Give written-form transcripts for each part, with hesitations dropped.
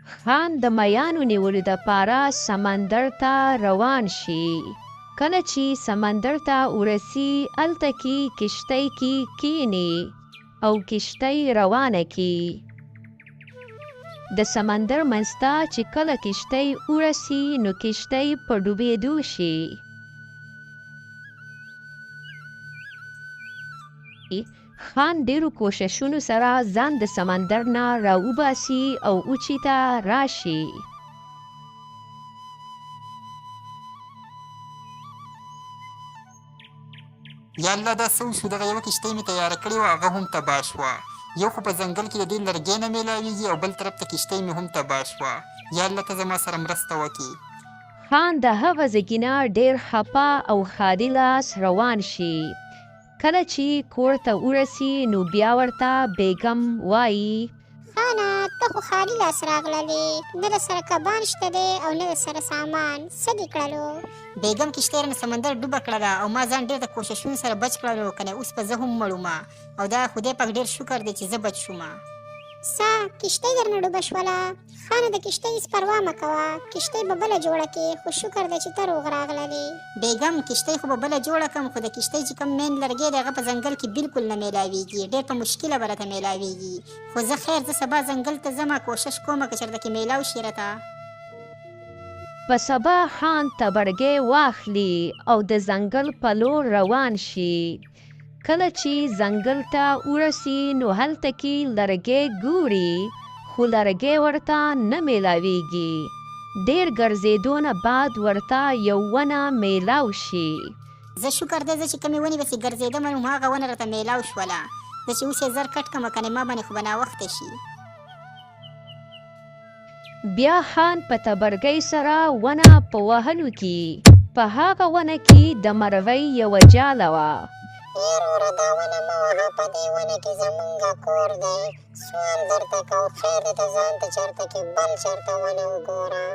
خان د میانو نیولو دپاره سمندر ته روان شي. کله چې سمندر ته ورسي هلته کې کشتۍ کې کیني او کشتۍ روانه کی. د سمندر منځ ته چې کله کشتۍ ورسي نو کشتۍ په ډوبېدو شي. خان ډیرو کوششونو سره ځان د سمندر نه راوباسي او اوچې ته راشي. یا الله دا څه وشو، دغه یوه کښتۍ مې تیاره کړې وه هغه هم تباه شوه. یو خو په ځنګل کې د دې لرګی نه میلاویږي او بل طرف ته کښتۍ مې هم تباه شوه. یا الله ته زما سره مرسته وکړي. خان د هغه ځای نه ډیر خپه او خالي لاس روان شي. کله چې کور ته ورسي نو بیا ورته بیګم وایي: خانه ته خو خالي لاس راغللې، نه د سره کبان شته دی او نه د سره سامان، څه دې کړلو؟ بیګم کښتۍ رانه سمندر ډوبه کړله او ما ځان ډېر د کوششونو سره بچ کړلو، که نه اوس به زه هم مړ ومه او دا خدای پاک ډېر شکر دی چې زه بچ شومه. څه کښتۍ درنه ډوبه شوله؟ خانه د کښتۍ هېڅ پروا مه کوه، کښتۍ به بله جوړه کړې، خو شکر دی چې ته روغ راغللې. بیګم کښتۍ خو به بله جوړه کړم، خو د کښتۍ چې کوم مین لرګی دی هغه په ځنګل کې بالکل نه میلاویږي، ډېر په مشکله به راته میلاویږي. خو زه خیر زه سبا ځنګل ته ځمه، کوشش کومه که چېرته کې میلاو شي راته. په سبا خان تبرګی واخلي او د ځنګل په لور روان شي. کله چې ځنګل ته ورسي نو هلته کې لرګی ګوري، خو لرګی ورته نه میلاویږي. ډېر ګرځېدو نه بعد ورته یو ونه میلاو شي. زه شکر دی زه چې کومې ونې پسې ګرځېدم نو هغه ونه راته میلاو شوله. زه چې اوس یې زر کټ کړمه که نه ما باندې خو به ناوخته شي. بیا خان په تبرګۍ سره ونه په وهلو کې په هغه ونه کې د مرغۍ یوه جاله وه. ای وروره دا ونه مه وهه، په دې ونه کې زمونږ کور دی، سوال درته کوو خیر دی ته ځان ته چېرته کې بل چېرته ونه وګوره.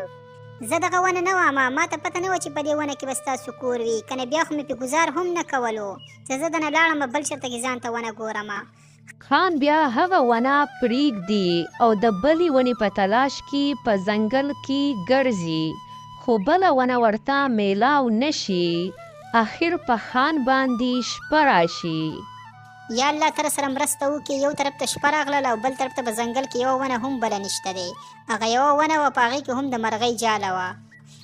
زه دغه ونه نه وامه، ما ته پته نه وه چې په دې ونه کې به ستاسو کور وي، که نه بیا خو مې پې ګزار هم نه کولو چې زه دنه لاړمه بل چېرته کې ځان ته ونه ګورمه. خان بیا هغه ونه پرېږدي او د بلې ونې په تلاش کې په ځنګل کې ګرځي، خو بله ونه ورته میلاو نشي. اخر په خان باندې شپه راشي. یا الله ته راسره مرسته وکړي، یو طرف ته شپه راغلله او بل طرف ته په ځنګل کې یوه ونه هم بله نشته دی. هغه یوه ونه وه په هغې کې هم د مرغۍ جاله وه.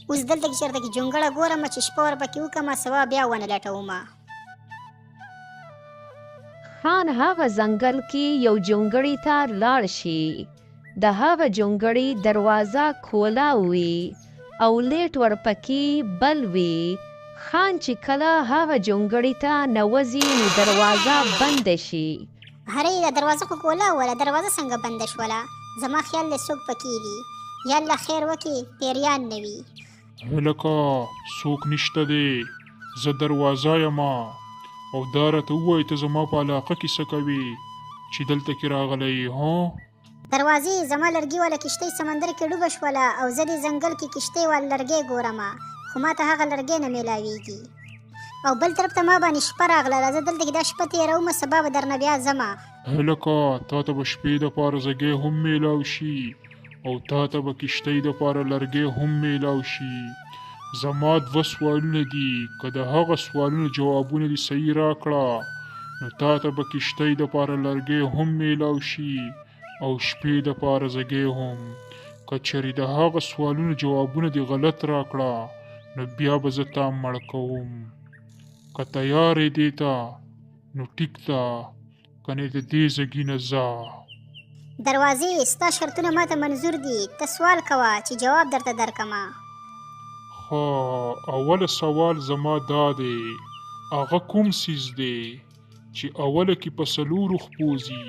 اوس دلته کې چېرته کې جونګړه ګورمه چې شپه ورپکې وکړمه، سبا بیا ونه لټومه. خان هغه ځنګل کې یو جونګړي ته لاړ شي. د هغه جونګړي دروازه کولا وي او لیټ ورپکې بل وي. خان چې کله هغه جونګړي ته نوځي نو دروازه بنده شي. هرې دا دروازه خو کولا وله، دروازه څنګه بنده شوله؟ زما خیال دی څوک پکې دي. یا الله خیر وکړي پیریان نه وي. هلکه څوک نشته دی، زه دروازه یمه او دا راته ووایه ته زما په علاقه کې څه کوې چې دلته کې راغلی یې؟ ها دروازې زما لرګي والا کښتۍ سمندر کې ډوبه شوله او زه دې ځنګل کې کښتۍ والا لرګی ګورمه، خو ما ته هغه لرګی نه میلاویږي او بل طرف ته ما باندې شپه راغله. زه دلته کې دا شپه تېرومه، سبا به درنه بیا ځمه. هلکه تا ته به شپې دپاره زګی هم میلاو شي او تا ته به کښتۍ دپاره لرګی هم میلاو شي. زما 2 سوالونه دي، که د هغه سوالونو جوابونه دې صحیح راکړه نو تا ته به کښتۍ دپاره لرګی هم میلاو شي او شپې دپاره زګی هم. که چېرې د هغه سوالونو جوابونه دې غلط راکړه نو بیا به زه تا مړ کوم. که تیار یې دې ته نو ټیک ده، که نه د دې ځګي نه ځه. دروازې ستا شرطونه ما ته منظور دي، ته سوال کوه چې جواب درته درکمه. ښه، اوله سوال زما دا دی، هغه کوم څیز دی چې اوله کې په 4 خپو ځي،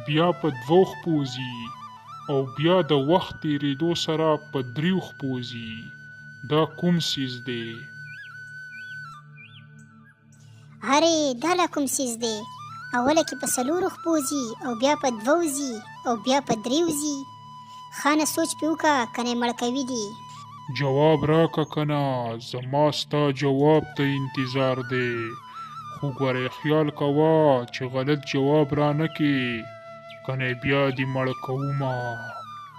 بیا په 2 خپو ځي او بیا د وخت تېرېدو سره په 3 خپو ځي؟ دا کوم څیز دی؟ هرې دا لا کوم څیز دی؟ اوله کې په 4 خپو ځي او بیا په 2 ځي او بیا په 3 ځي. خانه سوچ پې وکړه که نه مړ کوي دي. جواب راکه کنه، زما ستا جواب ته انتظار دی، خو ګورې خیال کوه چې غلط جواب را نه کې، که نه بیا دې مړ کومه.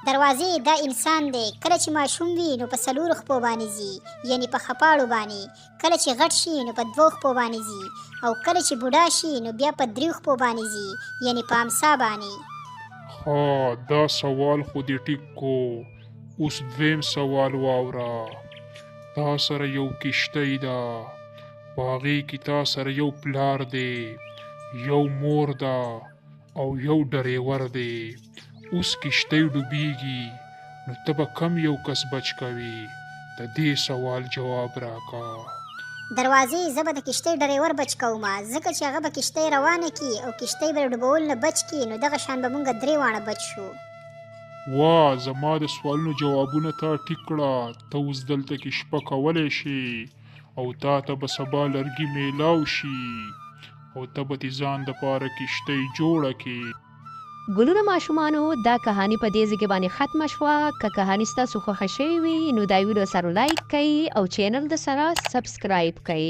دروازې دا انسان دی، کله چې ماشوم وي نو په 4 خپو باندې ځي، یعنی په خپاړو باندې، کله چې غټ شي نو په 2 خپو باندې ځي، او کله چې بوډا شي نو بیا په 3 خپو باندې ځي، یعنی په امسا باندې. ها دا سوال خو دې ټیک کو. اوس دویم سوال واوره. تا سره یو کشتۍ ده، په هغې کې تا سره یو پلار دی، یو مور ده او یو ډریور دی. اوس کشتۍ ډوبیږي نو ته به کم یو کس بچ کوې؟ د دې سوال جواب راکا. دروازې زه به د کشتۍ ډریور بچ کومه، ځکه چې هغه به کشتۍ روانه کي او کشتۍ به ډوبول نه بچ کي، نو دغه شان به مونږ 3 واړه بچ شو. وا زما د سوالونو جوابونه تا ټیک کړه. ته اوس دلته کې شپه کولی شي او تا ته به سبا لرګي میلاو شي او ته به دې ځان دپاره کشتۍ جوړه کړې. ګلونه ماشومانو، دا کهانی په دې ځای کې باندې ختمه شوه. که کهانی ستاسو خوښه شوې وي نو دا ویډیو سره لایک کړئ او چینل د سره سبسکرایب کړئ.